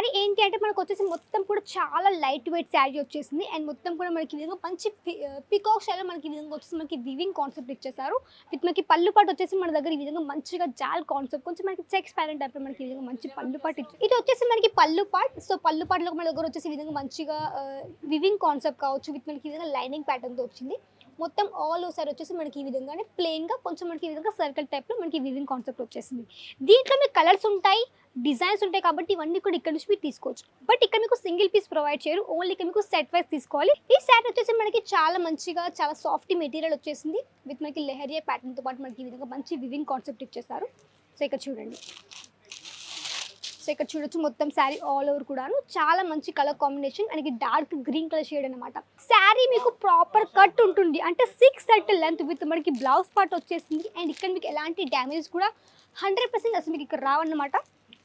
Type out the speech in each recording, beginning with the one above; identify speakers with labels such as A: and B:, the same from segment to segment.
A: శారీ ఏంటి అంటే మనకు వచ్చేసి మొత్తం కూడా చాలా లైట్ వెయిట్ శారీ వచ్చేసింది. అండ్ మొత్తం కూడా మనకి ఈ విధంగా మంచి పికాక్ స్టైల్లో మనకి ఈ విధంగా వచ్చేసి మనకి వివింగ్ కాన్సెప్ట్ ఇచ్చేసారు. విత్ మనకి పళ్ళు పాటు వచ్చేసి మన దగ్గర ఈ విధంగా మంచిగా జాల్ కాన్సెప్ట్ కొంచెం మనకి చెక్స్ ప్యారెంట్ టైప్లో మనకి ఈ విధంగా మంచి పళ్ళు పాటు ఇది వచ్చేసి మనకి పళ్ళు పాట్. సో పళ్ళు పాటలో మన దగ్గర వచ్చేసి ఈ విధంగా మంచిగా వివింగ్ కాన్సెప్ట్ కావచ్చు. విత్ మనకి ఈ విధంగా లైనింగ్ ప్యాటర్న్తో వచ్చింది. మొత్తం ఆల్ ఓసారి వచ్చేసి మనకి ఈ విధంగానే ప్లెయిన్గా కొంచెం మనకి ఈ విధంగా సర్కిల్ టైప్లో మనకి వివింగ్ కాన్సెప్ట్ వచ్చేసింది. దీంట్లో మీకు కలర్స్ ఉంటాయి, డిజైన్స్ ఉంటాయి కాబట్టి ఇవన్నీ కూడా ఇక్కడ నుంచి మీరు తీసుకోవచ్చు. బట్ ఇక్కడ మీకు సింగిల్ పీస్ ప్రొవైడ్ చేయరు, ఓన్లీ ఇక్కడ మీకు సెట్ వైస్ తీసుకోవాలి. ఈ సెట్ వచ్చేసి మనకి చాలా మంచిగా చాలా సాఫ్ట్ మెటీరియల్ వచ్చేసింది. విత్ మనకి లెహరియా ప్యాటర్న్తో పాటు మనకి ఈ విధంగా మంచి వివింగ్ కాన్సెప్ట్ ఇచ్చేసారు. సో ఇక్కడ చూడండి, సో ఇక్కడ చూడొచ్చు మొత్తం శారీ ఆల్ ఓవర్ కూడాను చాలా మంచి కలర్ కాంబినేషన్. మనకి డార్క్ గ్రీన్ కలర్ షేడ్ అనమాట. శారీ మీకు ప్రాపర్ కట్ ఉంటుంది, అంటే 6 సెట్ లెంత్ విత్ మనకి బ్లౌజ్ పార్ట్ వచ్చేసింది. అండ్ ఇక్కడ మీకు ఎలాంటి డ్యామేజ్ కూడా 100% అసలు మీకు ఇక్కడ రావన్నమాట.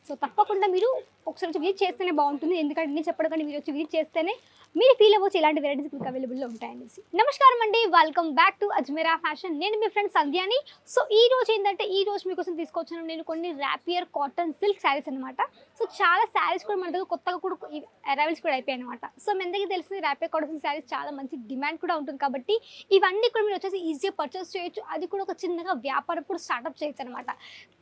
A: సో తప్పకుండా మీరు ఒకసారి వచ్చి విజిట్ చేస్తేనే బాగుంటుంది. ఎందుకంటే నేను చెప్పడం కానీ మీరు వచ్చి విజిట్ చేస్తేనే మీరు ఫీల్ అవ్వచ్చు ఇలాంటి వెరైటీస్ మీకు అవైలబుల్లో ఉంటాయనేసి. నమస్కారం అండి, welcome back to Ajmeera fashion. నేను మీ ఫ్రెండ్ సంధ్యాని. సో ఈ రోజు ఏంటంటే ఈ రోజు మీకోసం తీసుకొచ్చాను నేను కొన్ని ర్యాపియర్ కాటన్ సిల్క్ శారీస్ అనమాట. సో చాలా శారీస్ కూడా మన దగ్గర కొత్తగా కూడా అరైవల్స్ కూడా అయిపోయాయి అనమాట. సో మీ అందరికీ తెలిసిన ర్యాపియర్ కాటన్ సిల్క్ శారీస్ చాలా మంచి డిమాండ్ కూడా ఉంటుంది కాబట్టి ఇవన్నీ కూడా మీరు వచ్చేసి ఈజీగా పర్చేస్ చేయొచ్చు. అది కూడా ఒక చిన్నగా వ్యాపారం కూడా స్టార్ట్అప్ చేయొచ్చు అనమాట.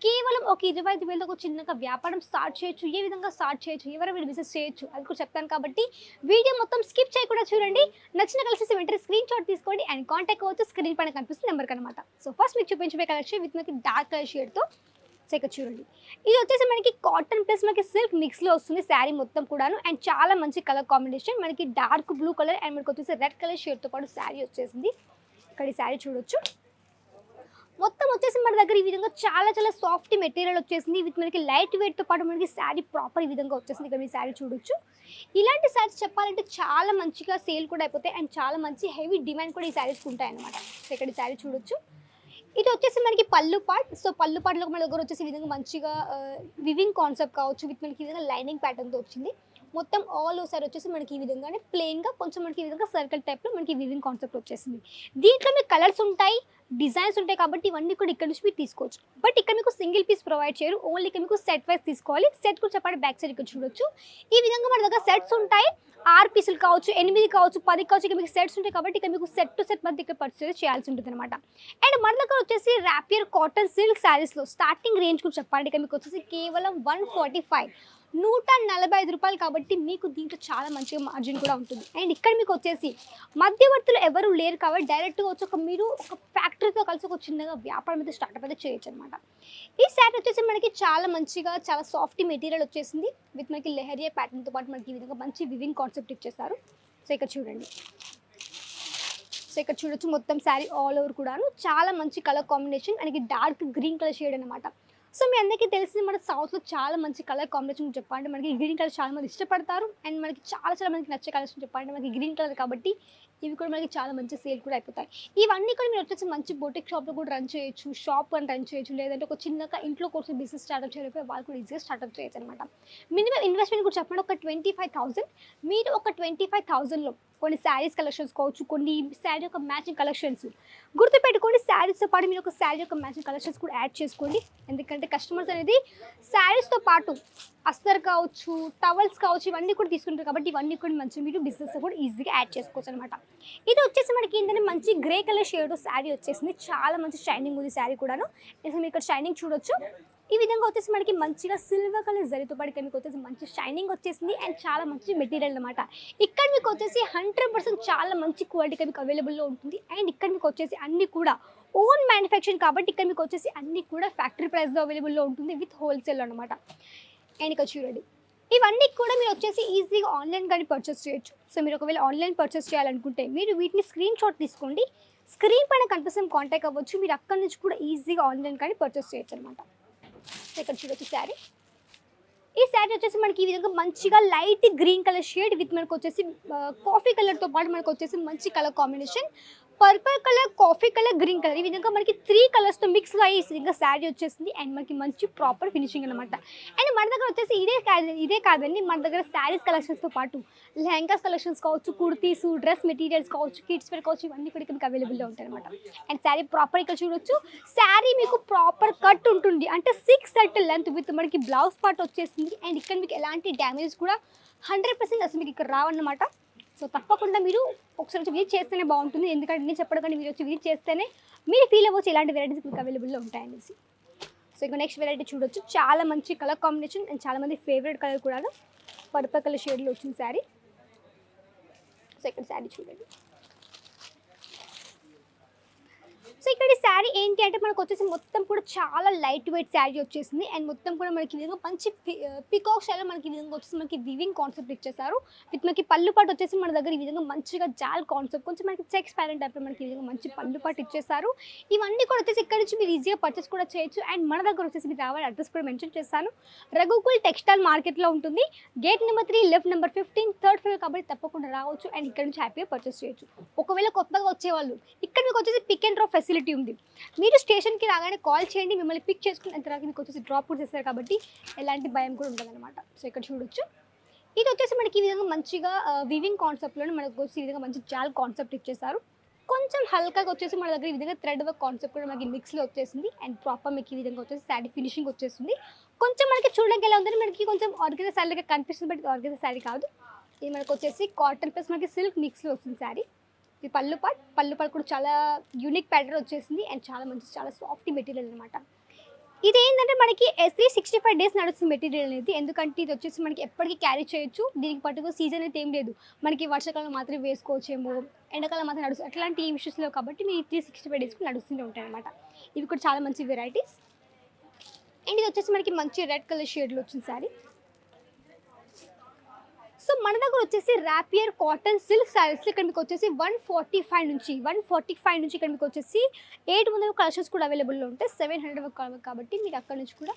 A: కేవలం ఒక 25,000 ఒక చిన్నగా వ్యాపారం స్టార్ట్ చేయొచ్చు. ఏ విధంగా స్టార్ట్ చేయొచ్చు, ఎవరైనా మీరు బిజినెస్ చేయొచ్చు అది కూడా చెప్తాను. కాబట్టి వీడియో మొత్తం స్కిప్ చేయకుండా చూడండి. నచ్చిన కలిసి వెంటనే స్క్రీన్ షాట్ తీసుకోండి అండ్ కాంటాక్ట్ అవ్వచ్చు స్క్రీన్ పైన కనిపిస్తుంది నెంబర్కి అనమాట. సో ఫస్ట్ మీకు చూపించే కలెక్షన్ విత్ మనకి డార్క్ కలర్ షేడ్తో. సో ఇక్కడ చూడండి, ఇది వచ్చేసి మనకి కాటన్ ప్లస్ మనకి సిల్క్ మిక్స్లో వస్తుంది శారీ మొత్తం కూడాను. అండ్ చాలా మంచి కలర్ కాంబినేషన్, మనకి డార్క్ బ్లూ కలర్ అండ్ మనకి వచ్చేసి రెడ్ కలర్ షేడ్తో పాటు శారీ వచ్చేసింది. ఇక్కడ ఈ శారీ చూడొచ్చు. మొత్తం వచ్చేసి మన దగ్గర ఈ విధంగా చాలా చాలా సాఫ్ట్ మెటీరియల్ వచ్చేసింది. విత్ మనకి లైట్ వెయిట్తో పాటు మనకి శారీ ప్రాపర్ ఈ విధంగా వచ్చేసింది. ఇక్కడ మీ శారీ చూడొచ్చు. ఇలాంటి శారీస్ చెప్పాలంటే చాలా మంచిగా సేల్ కూడా అయిపోతాయి అండ్ చాలా మంచి హెవీ డిమాండ్ కూడా ఈ శారీస్కి ఉంటాయి అనమాట. సో ఇక్కడ ఈ శారీ చూడొచ్చు. ఇది వచ్చేసి మనకి పళ్ళు పార్ట్. సో పళ్ళు పార్ట్లో మన దగ్గర వచ్చేసి ఈ విధంగా మంచిగా వివింగ్ కాన్సెప్ట్ కావచ్చు. విత్ మనకి ఈ విధంగా లైనింగ్ ప్యాటర్న్తో వచ్చింది. మొత్తం ఆల్ ఓసారి వచ్చేసి మనకి ఈ విధంగానే ప్లెయిన్గా కొంచెం మనకి ఈ విధంగా సర్కిల్ టైప్లో మనకి వివింగ్ కాన్సెప్ట్ వచ్చేసింది. దీంట్లో మీకు కలర్స్ ఉంటాయి, డిజైన్స్ ఉంటాయి కాబట్టి ఇవన్నీ కూడా ఇక్కడ నుంచి మీరు తీసుకోవచ్చు. బట్ ఇక్కడ మీకు సింగిల్ పీస్ ప్రొవైడ్ చేయరు, ఓన్లీ ఇక్కడ మీకు సెట్ వైస్ తీసుకోవాలి. సెట్ కూడా చెప్పండి బ్యాక్ సైడ్ ఇక్కడ చూడొచ్చు. ఈ విధంగా మన దగ్గర సెట్స్ ఉంటాయి. 6 పీసులు కావచ్చు, 8 కావచ్చు, 10 కావచ్చు. ఇక్కడ మీకు సెట్స్ ఉంటాయి కాబట్టి ఇక్కడ మీకు సెట్ టు సెట్ మధ్య ఇక్కడ పర్చేస్ చేయాల్సి ఉంటుంది అనమాట. అండ్ మన దగ్గర వచ్చేసి ర్యాపియర్ కాటన్ సిల్క్ శారీస్లో స్టార్టింగ్ రేంజ్ కూడా చెప్పండి. ఇక్కడ మీకు వచ్చేసి కేవలం 145 145 రూపాయలు కాబట్టి మీకు దీంట్లో చాలా మంచిగా మార్జిన్ కూడా ఉంటుంది. అండ్ ఇక్కడ మీకు వచ్చేసి మధ్యవర్తులు ఎవరు లేరు కాబట్టి డైరెక్ట్గా వచ్చి మీరు ఒక ఫ్యాక్టరీతో కలిసి ఒక చిన్నగా వ్యాపారం అయితే స్టార్ట్అప్ అయితే చేయొచ్చు అనమాట. ఈ శారీ వచ్చేసి మనకి చాలా మంచిగా చాలా సాఫ్ట్ మెటీరియల్ వచ్చేసింది. విత్ మనకి లెహరియా ప్యాటర్న్తో పాటు మనకి ఈ విధంగా మంచి వివింగ్ కాన్సెప్ట్ ఇచ్చేసారు. సో ఇక్కడ చూడండి, సో ఇక్కడ చూడొచ్చు మొత్తం శారీ ఆల్ ఓవర్ కూడాను చాలా మంచి కలర్ కాంబినేషన్. మనకి డార్క్ గ్రీన్ కలర్ షేడ్ అనమాట. సో మీ అందరికీ తెలిసింది మన సౌత్లో చాలా మంచి కలర్ కాంబినేషన్ చెప్పండి. మనకి గ్రీన్ కలర్ చాలా మంది ఇష్టపడతారు అండ్ మనకి చాలా మందికి నచ్చే కలర్స్ చెప్పండి. మనకి గ్రీన్ కలర్ కాబట్టి ఇవి కూడా మనకి చాలా మంచి సేల్ కూడా అయిపోతాయి. ఇవన్నీ కూడా మీరు వచ్చేసి మంచి బొటిక్ షాప్లో కూడా రన్ చేయొచ్చు, షాప్ అని రన్ చేయొచ్చు, లేదంటే ఒక చిన్నగా ఇంట్లో కోసం బిజినెస్ స్టార్ట్అప్ చేయలేకపోతే వాళ్ళు కూడా ఈజీగా స్టార్ట్అప్ చేయొచ్చు అనమాట. మినిమం ఇన్వెస్ట్మెంట్ కూడా చెప్పండి ఒక 25,000. మీరు ఒక 25,000లో కొన్ని శారీస్ కలెక్షన్స్ కావచ్చు, కొన్ని శారీ యొక్క మ్యాచింగ్ కలెక్షన్స్ గుర్తుపెట్టుకోండి. శారీస్తో పాటు మీరు ఒక శారీ యొక్క మ్యాచింగ్ కలెక్షన్స్ కూడా యాడ్ చేసుకోండి. ఎందుకంటే కస్టమర్స్ అనేది శారీస్తో పాటు అస్తర్ కావచ్చు, టవల్స్ కావచ్చు ఇవన్నీ కూడా తీసుకుంటారు కాబట్టి ఇవన్నీ కూడా మంచిగా మీరు బిజినెస్ కూడా ఈజీగా యాడ్ చేసుకోవచ్చు అనమాట. ఇది వచ్చేసి మనకి ఏంటంటే మంచి గ్రే కలర్ షేడ్ శారీ వచ్చేసింది. చాలా మంచి షైనింగ్ ఉంది శారీ కూడాను. మీరు ఇక్కడ షైనింగ్ చూడొచ్చు. ఈ విధంగా వచ్చేసి మనకి మంచిగా సిల్వర్ కలర్ జరీతో పాటు మీకు వచ్చేసి మంచి షైనింగ్ వచ్చేసింది అండ్ చాలా మంచి మెటీరియల్ అనమాట. ఇక్కడ మీకు వచ్చేసి 100% చాలా మంచి క్వాలిటీ మీకు అవైలబుల్లో ఉంటుంది. అండ్ ఇక్కడ మీకు వచ్చేసి అన్ని కూడా ఓన్ మ్యానుఫ్యాక్చరింగ్ కాబట్టి ఇక్కడ మీకు వచ్చేసి అన్ని కూడా ఫ్యాక్టరీ ప్రైస్లో అవైలబుల్లో ఉంటుంది విత్ హోల్సేల్ అనమాట. అండ్ ఇక్కడ చూడండి, ఇవన్నీ కూడా మీరు వచ్చేసి ఈజీగా ఆన్లైన్ కానీ పర్చేస్ చేయొచ్చు. సో మీరు ఒకవేళ ఆన్లైన్ పర్చేస్ చేయాలనుకుంటే మీరు వీటిని స్క్రీన్ షాట్ తీసుకోండి, స్క్రీన్ పైన కనిపిస్తున్న కాంటాక్ట్ అవ్వచ్చు. మీరు అక్కడి నుంచి కూడా ఈజీగా ఆన్లైన్ కానీ పర్చేస్ చేయొచ్చు అనమాట. ఇక్కడ చూడొచ్చు శారీ. ఈ శారీ వచ్చేసి మనకి ఈ విధంగా మంచిగా light green colour shade with మనకు వచ్చేసి కాఫీ కలర్తో పాటు మనకు వచ్చేసి మంచి colour combination. Purple colour, coffee colour, green colour ఈ విధంగా మనకి 3 కలర్స్తో మిక్స్గా అయ్యి ఈ విధంగా శారీ వచ్చేసింది. అండ్ మనకి మంచి ప్రాపర్ ఫినిషింగ్ అనమాట. అండ్ మన దగ్గర వచ్చేసి ఇదే కాదండి, మన దగ్గర శారీస్ కలెక్షన్స్తో పాటు లెహంగాస్ కలెక్షన్స్ కావచ్చు, కుర్తీస్, డ్రెస్ మెటీరియల్స్ కావచ్చు, కిడ్స్ వేర్ కావచ్చు, ఇవన్నీ కూడా మీకు అవైలబుల్లో ఉంటాయి అనమాట. అండ్ శారీ ప్రాపర్ ఇక్కడ చూడొచ్చు. శారీ మీకు ప్రాపర్ కట్ ఉంటుంది, అంటే 6 సెట్ లెంత్ విత్ మనకి బ్లౌజ్ పార్ట్ వచ్చేసింది. అండ్ ఇక్కడ మీకు ఎలాంటి డ్యామేజ్ కూడా 100% అసలు మీకు ఇక్కడ రావన్నమాట. సో తప్పకుండా మీరు ఒకసారి వచ్చి విజిట్ చేస్తేనే బాగుంటుంది. ఎందుకంటే నేను చెప్పడం కానీ మీరు వచ్చి విజిట్ చేస్తేనే మీరు ఫీల్ అవ్వచ్చు ఇలాంటి వెరైటీస్ మీకు అవైలబుల్లో ఉంటాయనేసి. సో ఇంకా నెక్స్ట్ వెరైటీ చూడొచ్చు. చాలా మంచి కలర్ కాంబినేషన్ అండ్ చాలా మంది ఫేవరెట్ కలర్ కూడా పర్పుల్ కలర్ షేడ్లో వచ్చింది శారీ. సో ఇక్కడ శారీ చూడండి. సో ఇక్కడ ఈ శారీ ఏంటి అంటే మనకు వచ్చేసి మొత్తం కూడా చాలా లైట్ వెయిట్ శారీ వచ్చేసింది. అండ్ మొత్తం కూడా మనకి ఈ విధంగా మంచి పికాక్ స్టైల్లో మనకి ఈ విధంగా వచ్చేసి మనకి వివింగ్ కాన్సెప్ట్ ఇచ్చేసారు. విత్ మనకి పళ్ళు పాటు వచ్చేసి మన దగ్గర ఈ విధంగా మంచిగా జాల్ కాన్సెప్ట్, కొంచెం మనకి చెక్స్ ప్యారెంట్ టైప్లో మనకి ఈ విధంగా మంచి పళ్ళు పాటు ఇచ్చేసారు. ఇవన్నీ కూడా వచ్చేసి ఇక్కడ నుంచి మీరు ఈజీగా పర్చేస్ కూడా చేయొచ్చు. అండ్ మన దగ్గర వచ్చేసి మీరు రావాలి, అడ్రస్ కూడా మెన్షన్ చేస్తాను. రఘుకుల్ టెక్స్టైల్ మార్కెట్లో ఉంటుంది. Gate number 3 left number 15 third floor కాబట్టి తప్పకుండా రావచ్చు. అండ్ ఇక్కడ నుంచి హ్యాపీగా పర్చేస్ చేయొచ్చు. ఒకవేళ కొత్తగా వచ్చేవాళ్ళు ఇక్కడ మీకు వచ్చేసి పిక్ అండ్ డ్రాప్ ఫెసిలిటీ ఉంది. మీరు స్టేషన్కి రాగానే కాల్ చేయండి, మిమ్మల్ని పిక్ చేసుకుని తర్వాత మీకు వచ్చేసి డ్రాప్ కూడా చేస్తారు కాబట్టి ఎలాంటి భయం కూడా ఉంటుంది అనమాట. సో ఇక్కడ చూడొచ్చు. ఇది వచ్చేసి మనకి ఈ విధంగా మంచిగా వివింగ్ కాన్సెప్ట్లోనే మనకు వచ్చి ఈ విధంగా మంచి జాల్ కాన్సెప్ట్ ఇచ్చేసారు. కొంచెం హల్కాగా వచ్చేసి మన దగ్గర ఈ విధంగా థ్రెడ్ వర్క్ కాన్సెప్ట్ కూడా మనకి మిక్స్లో వచ్చేసింది. అండ్ ప్రాపర్ మీకు ఈ విధంగా వచ్చేసి శారీ ఫినిషింగ్ వచ్చేస్తుంది. కొంచెం మనకి చూడడానికి ఎలా ఉందంటే మనకి కొంచెం ఆర్గనైజ్ శారీగా కనిపిస్తుంది, బట్ ఆర్గనైజ్ శారీ కాదు. ఇది మనకు వచ్చేసి కాటన్ ప్లస్ మనకి సిల్క్ మిక్స్లో వస్తుంది శారీ. ఇది పళ్ళు పార్ట్ కూడా చాలా యూనిక్ ప్యాటర్న్ వచ్చేసింది. అండ్ చాలా సాఫ్ట్ మెటీరియల్ అనమాట. ఇది ఏంటంటే మనకి 365 డేస్ నడుస్తుంది మెటీరియల్ అనేది. ఎందుకంటే ఇది వచ్చేసి మనకి ఎప్పటికీ క్యారీ చేయొచ్చు. దీనికి పర్టికులర్ సీజన్ అయితే ఏం లేదు. మనకి వర్షాకాలం మాత్రమే వేసుకోవచ్చేమో, ఎండాకాలం మాత్రం నడుస్తుంది, అట్లాంటి ఇష్యూస్ లేవు కాబట్టి మీ 365 డేస్కి నడుస్తూనే ఉంటాయి అనమాట. ఇవి కూడా చాలా మంచి వెరైటీస్. అండ్ ఇది వచ్చేసి మనకి మంచి రెడ్ కలర్ షేడ్లో వచ్చింది శారీ. సో మన దగ్గర వచ్చేసి ర్యాపియర్ కాటన్ సిల్క్ శారీస్ ఇక్కడ మీకు వచ్చేసి 145 నుంచి ఇక్కడ మీకు వచ్చేసి 800 కలెక్షన్స్ కూడా అవైలబుల్లో ఉంటాయి. 700 కాబట్టి మీరు అక్కడ నుంచి కూడా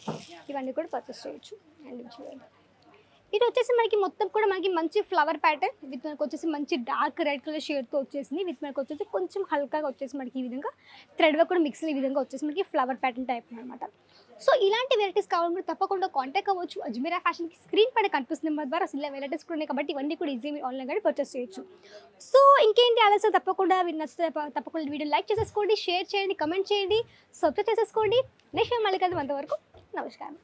A: ఇవన్నీ కూడా పర్చేస్ చేయొచ్చు. అండ్ చూడండి, ఇది వచ్చేసి మనకి మొత్తం కూడా మనకి మంచి ఫ్లవర్ ప్యాటర్న్ విత్ మనకు వచ్చేసి మంచి డార్క్ రెడ్ కలర్ షేడ్తో వచ్చేసింది. విత్ మనకు వచ్చేసి కొంచెం హల్కాగా వచ్చేసి మనకి ఈ విధంగా థ్రెడ్ వర్క్ కూడా మిక్స్ ఈ విధంగా వచ్చేసి మనకి ఫ్లవర్ ప్యాటర్న్ టైప్ అనమాట. సో ఇలాంటి వెరైటీస్ కావాలంటే తప్పకుండా కాంటాక్ట్ అవ్వచ్చు. అజ్మీరా ఫ్యాషన్కి స్క్రీన్ పైన కనిపిస్తున్న నెంబర్ ద్వారా అసలు వెరైటీస్ కూడా ఉన్నాయి కాబట్టి ఇవన్నీ కూడా ఈజీ ఆన్లైన్ కానీ పర్చేస్ చేయొచ్చు. సో ఇంకేంటి ఆలస్యం, తప్పకుండా మీరు నచ్చితే తప్పకుండా వీడియో లైక్ చేసేసుకోండి, షేర్ చేయండి, కమెంట్ చేయండి, సబ్స్క్రైబ్ చేసేసుకోండి. నెక్స్ట్ మళ్ళీ కదా అంతవరకు నమస్కారం.